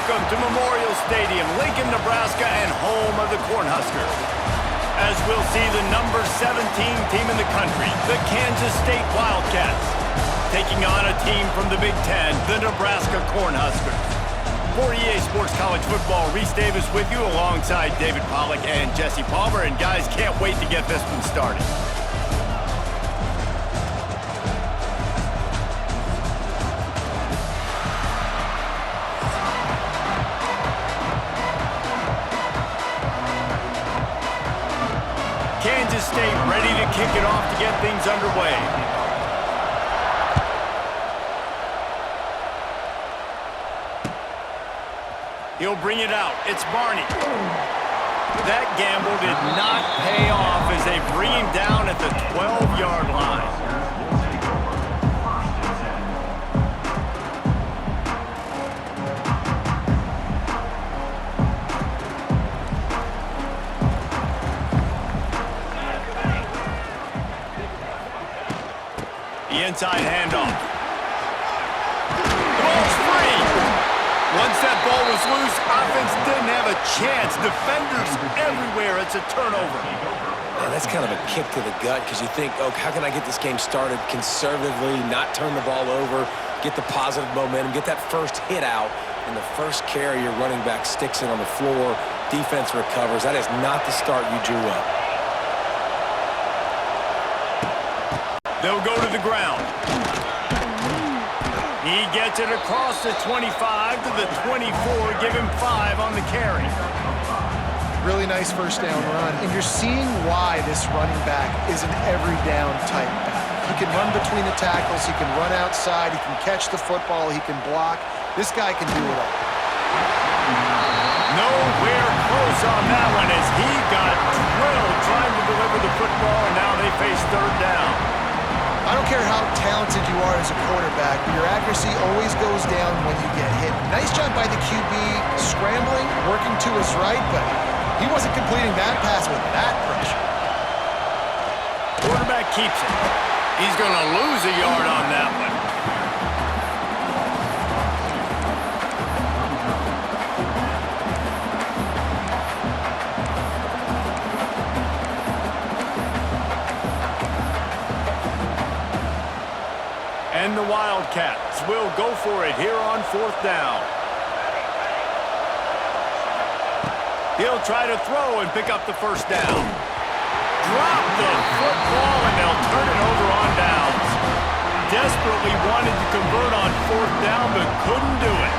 Welcome to Memorial Stadium, Lincoln, Nebraska, and home of the Cornhuskers. As we'll see the number 17 team in the country, the Kansas State Wildcats, taking on a team from the Big Ten, the Nebraska Cornhuskers. For EA Sports College Football, Reese Davis with you alongside David Pollack and Jesse Palmer. And guys, can't wait to get this one started. Kansas State ready to kick it off to get things underway. He'll bring it out. It's Barney. That gamble did not pay off as they bring him down at the 12-yard line. The inside handoff. The ball's free. Once that ball was loose, offense didn't have a chance. Defenders everywhere. It's a turnover. Man, that's kind of a kick to the gut because you think, oh, how can I get this game started conservatively, not turn the ball over, get the positive momentum, get that first hit out, and the first carry, your running back sticks it on the floor, defense recovers. That is not the start you drew up. They'll go to the ground. He gets it across the 25 to the 24. Give him 5 on the carry. Really nice first down run. And you're seeing why this running back is an every down type back. He can run between the tackles. He can run outside. He can catch the football. He can block. This guy can do it all. Nowhere close on that one as he got drilled trying to deliver the football, and now they face third down. I don't care how talented you are as a quarterback, but your accuracy always goes down when you get hit. Nice job by the QB scrambling, working to his right, but he wasn't completing that pass with that pressure. Quarterback keeps it. He's going to lose a yard on that one. And the Wildcats will go for it here on fourth down. He'll try to throw and pick up the first down. Drop the football and they'll turn it over on downs. Desperately wanted to convert on fourth down but couldn't do it.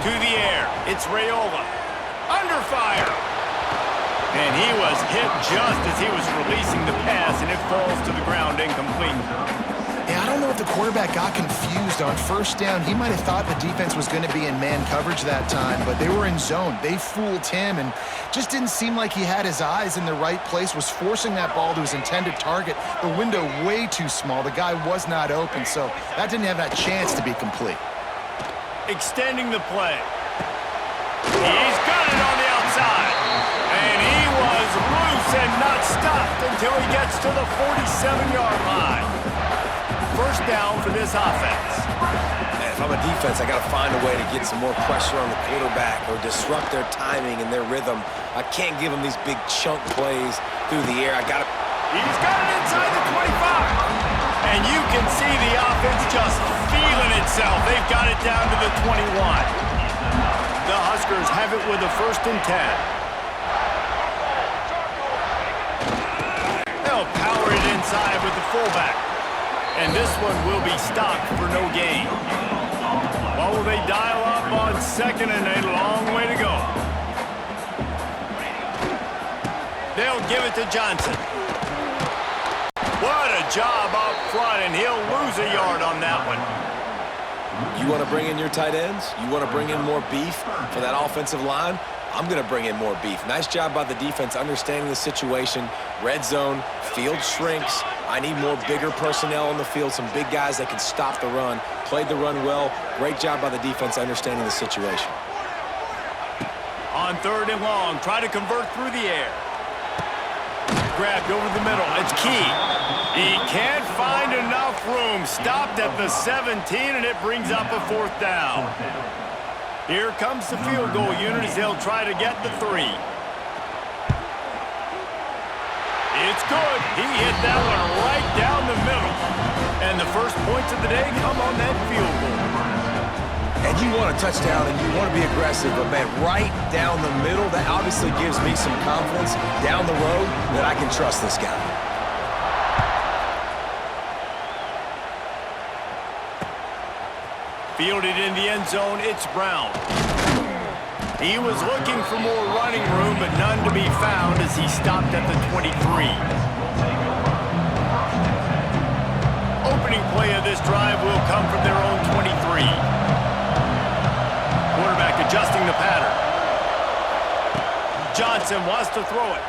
To the air, it's Raiola. Under fire. And he was hit just as he was releasing the pass, and it falls to the ground incomplete. Yeah, I don't know if the quarterback got confused on first down. He might have thought the defense was going to be in man coverage that time, but they were in zone. They fooled him and just didn't seem like he had his eyes in the right place, was forcing that ball to his intended target. The window way too small. The guy was not open, so that didn't have that chance to be complete. Extending the play. He's got it on the outside. And he was loose and not stopped until he gets to the 47-yard line. First down for this offense. Man, if I'm a defense, I got to find a way to get some more pressure on the quarterback or disrupt their timing and their rhythm. I can't give them these big chunk plays through the air. He's got it inside the 25. And you can see the offense just feeling itself. They've got it down to the 21. The Huskers have it with a 1st and 10. They'll power it inside with the fullback. And this one will be stopped for no gain. What will they dial up on 2nd and a long way to go? They'll give it to Johnson. What a job up front, and he'll lose a yard on that one. You want to bring in your tight ends? You want to bring in more beef for that offensive line? I'm going to bring in more beef. Nice job by the defense understanding the situation. Red zone, field shrinks. I need more bigger personnel on the field, some big guys that can stop the run. Played the run well. Great job by the defense understanding the situation. On 3rd and long, try to convert through the air. grabbed over the middle. It's key. He can't find enough room. Stopped at the 17, and it brings up a 4th down. Here comes the field goal unit as they'll try to get the 3. It's good. He hit that one right down the middle. And the first points of the day come on that field goal. And you want a touchdown and you want to be aggressive, but man, right down the middle, that obviously gives me some confidence down the road that I can trust this guy. Fielded in the end zone, it's Brown. He was looking for more running room, but none to be found as he stopped at the 23. Opening play of this drive will come from their own 23. Quarterback adjusting the pattern. Johnson wants to throw it.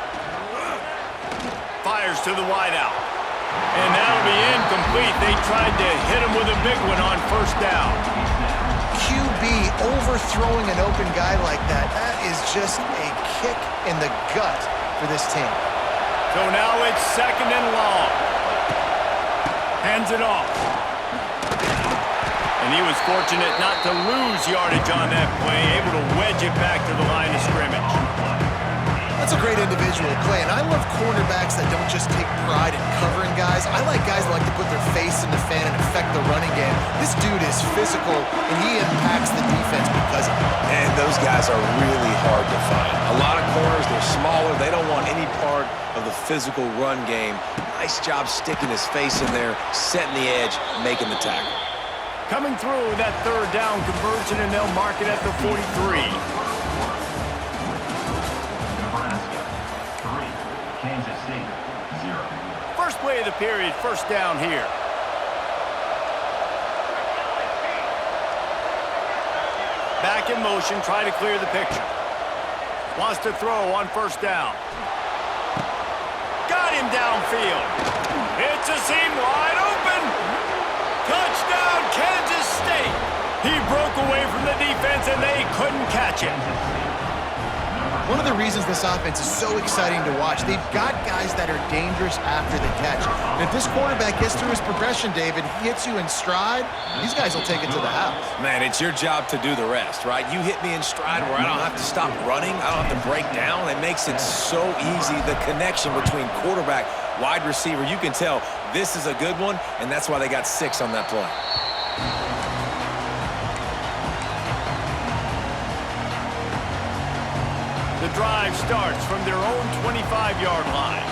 Fires to the wideout. And that'll be incomplete. They tried to hit him with a big one on 1st down. QB overthrowing an open guy like that, that is just a kick in the gut for this team. So now it's 2nd and long. Hands it off. And he was fortunate not to lose yardage on that play, able to wedge it back to the line of scrimmage. That's a great individual play, and I love cornerbacks that don't just take pride in covering guys. I like guys that like to put their face in the fan and affect the running game. This dude is physical, and he impacts the defense because of it. And those guys are really hard to find. A lot of corners, they're smaller. They don't want any part of the physical run game. Nice job sticking his face in there, setting the edge, making the tackle. Coming through that 3rd down conversion, and they'll mark it at the 43. First play of the period, 1st down here. Back in motion, try to clear the picture. Wants to throw on 1st down. Got him downfield. It's a seam wide open. Touchdown, Kansas State. He broke away from the defense, and they couldn't catch him. One of the reasons this offense is so exciting to watch, they've got guys that are dangerous after the catch. And if this quarterback gets through his progression, David, he hits you in stride, these guys will take it to the house. Man, it's your job to do the rest, right? You hit me in stride where I don't have to stop running. I don't have to break down. It makes it so easy. The connection between quarterback, wide receiver, you can tell this is a good one, and that's why they got 6 on that play. The drive starts from their own 25-yard line.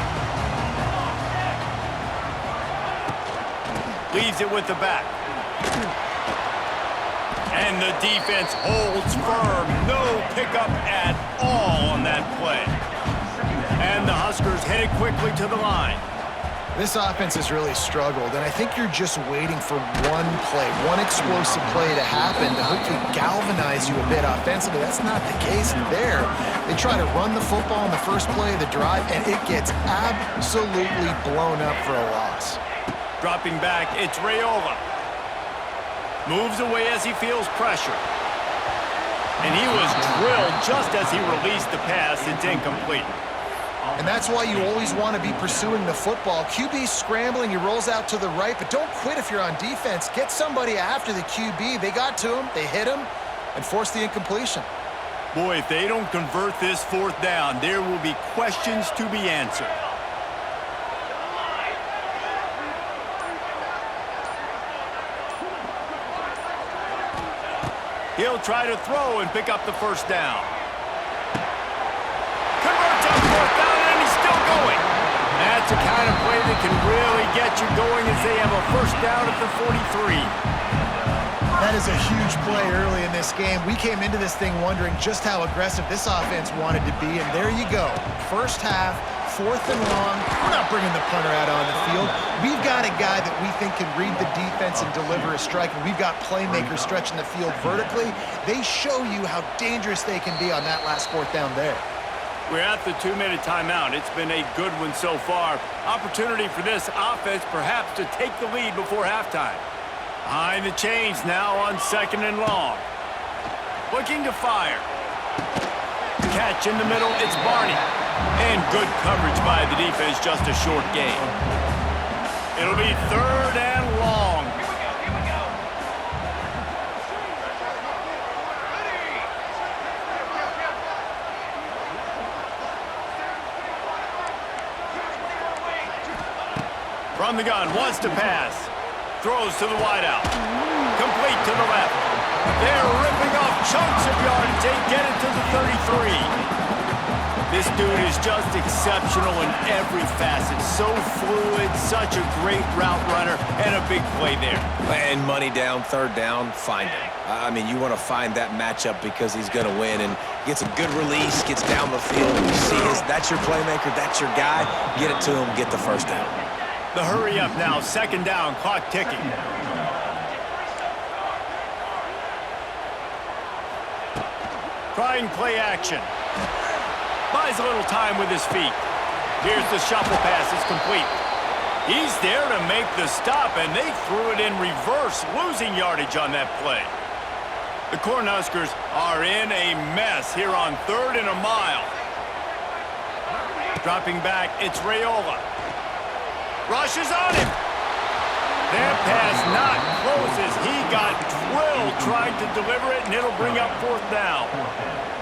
Leaves it with the back. And the defense holds firm. No pickup at all on that play. And the Huskers headed quickly to the line. This offense has really struggled, and I think you're just waiting for one play, one explosive play to happen to hopefully galvanize you a bit offensively. That's not the case there. They try to run the football on the first play of the drive, and it gets absolutely blown up for a loss. Dropping back, it's Raiola. Moves away as he feels pressure. And he was drilled just as he released the pass. It's incomplete. And that's why you always want to be pursuing the football. QB's scrambling, he rolls out to the right, but don't quit if you're on defense. Get somebody after the QB. They got to him, they hit him, and forced the incompletion. Boy, if they don't convert this 4th down, there will be questions to be answered. He'll try to throw and pick up the 1st down. Converts on 4th down, and he's still going. That's the kind of play that can really get you going as they have a 1st down at the 43. That is a huge play early in this game. We came into this thing wondering just how aggressive this offense wanted to be, and there you go. First half, 4th and long. We're not bringing the punter out on the field. We've got a guy that we think can read the defense and deliver a strike, and we've got playmakers stretching the field vertically. They show you how dangerous they can be on that last 4th down there. We're at the 2-minute timeout. It's been a good one so far. Opportunity for this offense perhaps to take the lead before halftime. Behind the chains now on 2nd and long. Looking to fire. Catch in the middle, it's Barney. And good coverage by the defense, just a short gain. It'll be 3rd and long. From the gun, wants to pass. Throws to the wideout. Complete to the left. They're ripping off chunks of yardage. They get it to the 33. This dude is just exceptional in every facet. So fluid, such a great route runner, and a big play there. And money down, 3rd down, find him. I mean, you want to find that matchup because he's going to win, and gets a good release, gets down the field, and you see that's your playmaker, that's your guy. Get it to him, get the 1st down. The hurry up now, 2nd down, clock ticking. Trying play action. Buys a little time with his feet. Here's the shuffle pass, it's complete. He's there to make the stop, and they threw it in reverse, losing yardage on that play. The Cornhuskers are in a mess here on 3rd and a mile. Dropping back, it's Raiola. Rushes on him. That pass not closes. He got drilled trying to deliver it, and it'll bring up 4th down.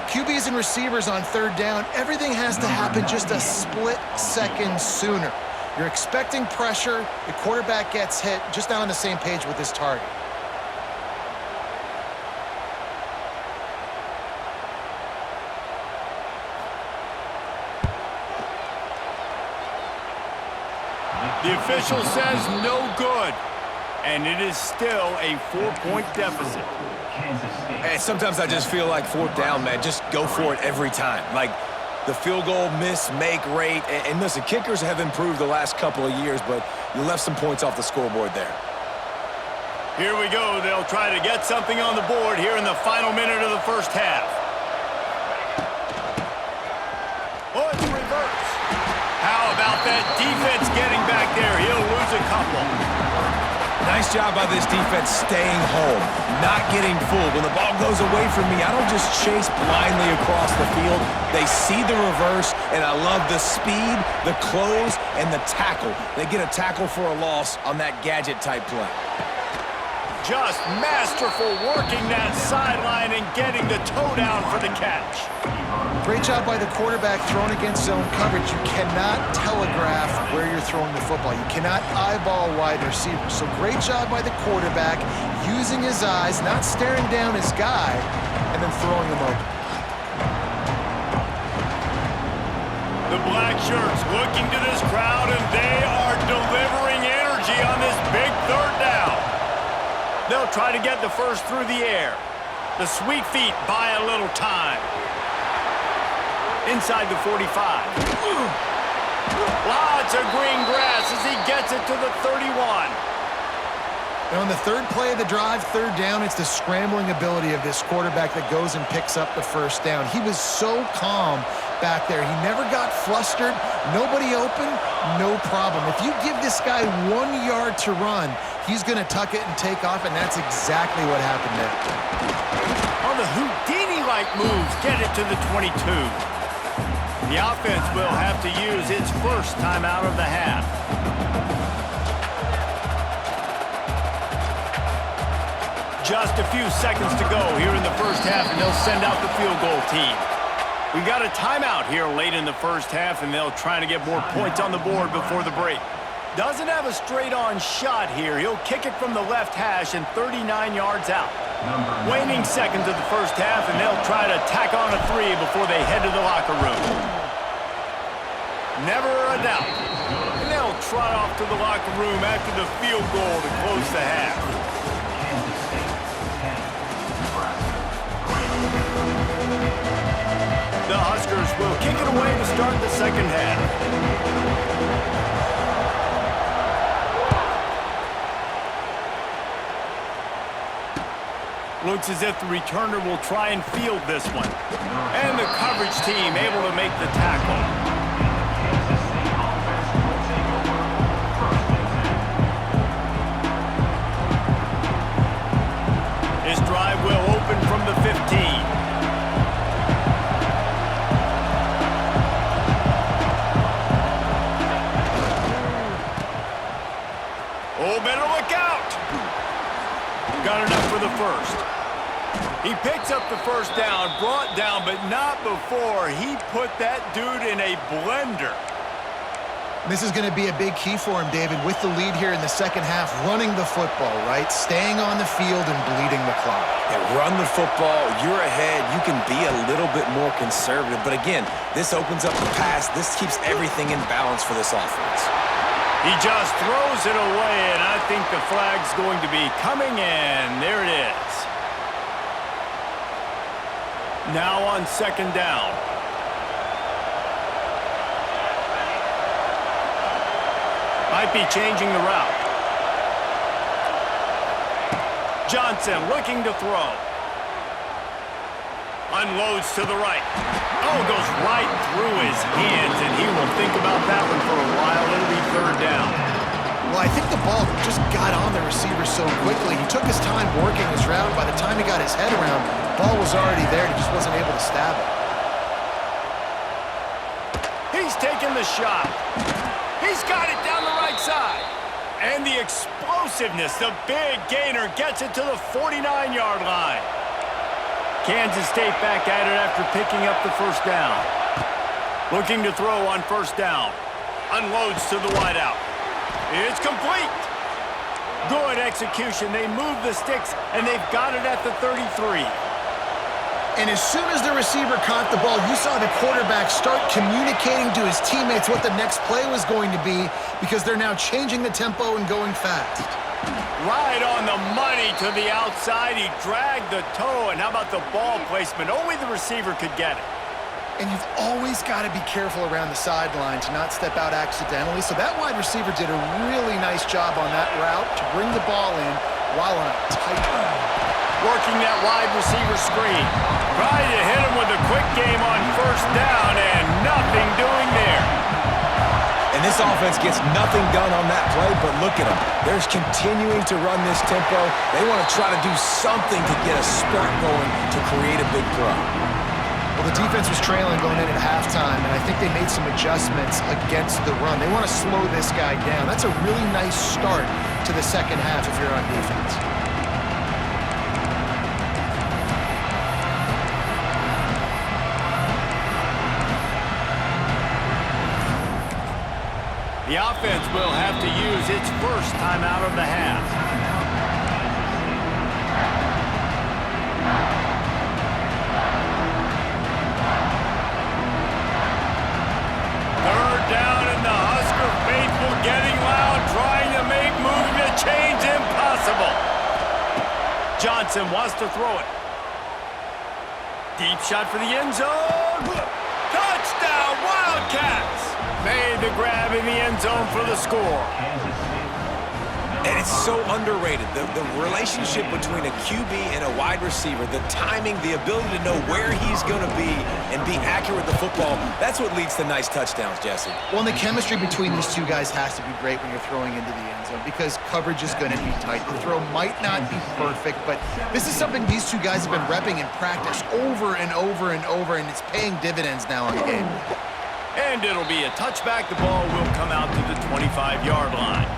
QBs and receivers on 3rd down, everything has to happen just a split second sooner. You're expecting pressure, the quarterback gets hit, just not on the same page with his target. The official says no good, and it is still a 4-point deficit. And sometimes I just feel like 4th down, man, just go for it every time. Like the field goal miss-make rate. And listen, kickers have improved the last couple of years, but you left some points off the scoreboard there. Here we go. They'll try to get something on the board here in the final minute of the 1st half. Oh, it's reverse. How about that defense getting back there? He'll lose a couple. Nice job by this defense staying home, not getting fooled. When the ball goes away from me, I don't just chase blindly across the field. They see the reverse, and I love the speed, the close, and the tackle. They get a tackle for a loss on that gadget-type play. Just masterful working that sideline and getting the toe down for the catch. Great job by the quarterback throwing against zone coverage. You cannot telegraph where you're throwing the football. You cannot eyeball wide receivers. So great job by the quarterback using his eyes, not staring down his guy, and then throwing him open. The black shirts looking to this crowd, and they are delivering energy on this big 3rd down. They'll try to get the first through the air. The sweet feet buy a little time. Inside the 45. Lots of green grass as he gets it to the 31. And on the 3rd play of the drive, 3rd down, it's the scrambling ability of this quarterback that goes and picks up the 1st down. He was so calm back there. He never got flustered. Nobody open, no problem. If you give this guy 1 yard to run, he's going to tuck it and take off, and that's exactly what happened there. On the Houdini-like moves, get it to the 22. The offense will have to use its 1st timeout of the half. Just a few seconds to go here in the 1st half, and they'll send out the field goal team. We got a timeout here late in the 1st half, and they'll try to get more points on the board before the break. Doesn't have a straight-on shot here. He'll kick it from the left hash and 39 yards out. Waning seconds of the 1st half, and they'll try to tack on a 3 before they head to the locker room. Never a doubt. And they'll trot off to the locker room after the field goal to close the half. The Huskers will kick it away to start the 2nd half. Looks as if the returner will try and field this one. And the coverage team able to make the tackle. This drive will open from the 15. Oh, better look out. Got enough for the first. He picks up the first down, brought down, but not before he put that dude in a blender. This is going to be a big key for him, David, with the lead here in the second half, running the football, right? Staying on the field and bleeding the clock. Yeah, run the football. You're ahead. You can be a little bit more conservative. But again, this opens up the pass. This keeps everything in balance for this offense. He just throws it away, and I think the flag's going to be coming in. There it is. Now on second down. Might be changing the route. Johnson looking to throw. Unloads to the right. Oh, goes right through his hands, and he will think about that one for a while. It'll be third down. Well, I think the ball just got on the receiver so quickly. He took his time working his route. By the time he got his head around, the ball was already there. He just wasn't able to stab it. He's taking the shot. He's got it down the right side. And the explosiveness, the big gainer gets it to the 49-yard line. Kansas State back at it after picking up the first down. Looking to throw on first down. Unloads to the wideout. It's complete. Good execution. They move the sticks, and they've got it at the 33. And as soon as the receiver caught the ball, you saw the quarterback start communicating to his teammates what the next play was going to be because they're now changing the tempo and going fast. Right on the money to the outside. He dragged the toe, and how about the ball placement? Only the receiver could get it. And you've always got to be careful around the sideline to not step out accidentally. So that wide receiver did a really nice job on that route to bring the ball in while on a tight line. Working that wide receiver screen. Trying to hit him with a quick game on first down, and nothing doing there. And this offense gets nothing done on that play, but look at them. They're continuing to run this tempo. They want to try to do something to get a spark going to create a big play. Well, the defense was trailing going in at halftime, and I think they made some adjustments against the run. They want to slow this guy down. That's a really nice start to the second half if you're on defense. The offense will have to use its first timeout of the half. Third down, and the Husker faithful getting loud, trying to make moving a change impossible. Johnson wants to throw it. Deep shot for the end zone. Touchdown, Wildcats! Made the grab in the end zone for the score. And it's so underrated. The relationship between a QB and a wide receiver, the timing, the ability to know where he's going to be and be accurate with the football, that's what leads to nice touchdowns, Jesse. Well, and the chemistry between these two guys has to be great when you're throwing into the end zone because coverage is going to be tight. The throw might not be perfect, but this is something these two guys have been repping in practice over and over and over, and it's paying dividends now on game. And it'll be a touchback. The ball will come out to the 25-yard line.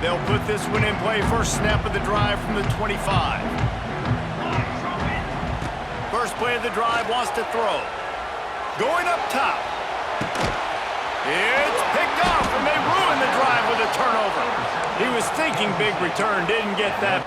They'll put this one in play. First snap of the drive from the 25. First play of the drive, wants to throw. Going up top. It's picked off, and they ruined the drive with a turnover. He was thinking big return, didn't get that.